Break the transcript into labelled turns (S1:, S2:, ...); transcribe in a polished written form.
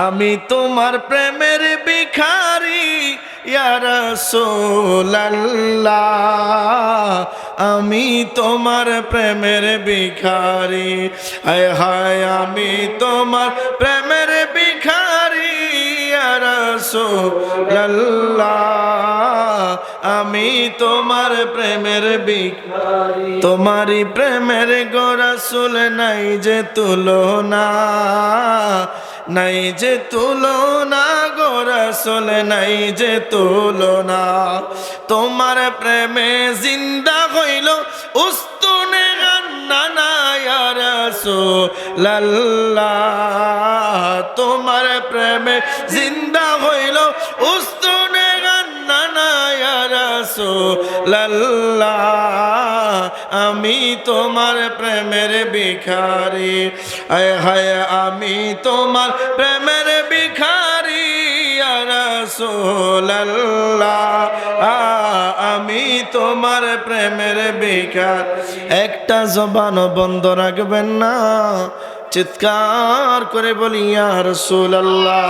S1: আমি তোমার প্রেমের ভিখারি ইয়া রাসূলুল্লাহ, আমি তোমার প্রেমের ভিখারি। হায় হায় আমি তোমার প্রেমের ভিখারি ইয়া রাসূলুল্লাহ, আমি তোমার প্রেমের ভিখারি। তোমারই প্রেমের গো রাসূল নাই যে তুলনা, নাই যে তুলনা গো রাসূল নাই যে তুলনা। তোমার প্রেমে জিন্দা হইল উস্তুনে গান্নানা ইয়া রাসূলুল্লাহ, তোমার প্রেমে জিন্দা হইল উস্তুনে গান্নানা ইয়া রাসূলুল্লাহ, আমি তোমার প্রেমের ভিখারি। হায় হায় আমি তোমার প্রেমের ভিখারি ইয়া রাসূলুল্লাহ, আমি তোমার প্রেমের ভিখারি। একটা জবান বন্ধ রাখবেন না, চিৎকার করে বলি ইয়া রাসূলুল্লাহ।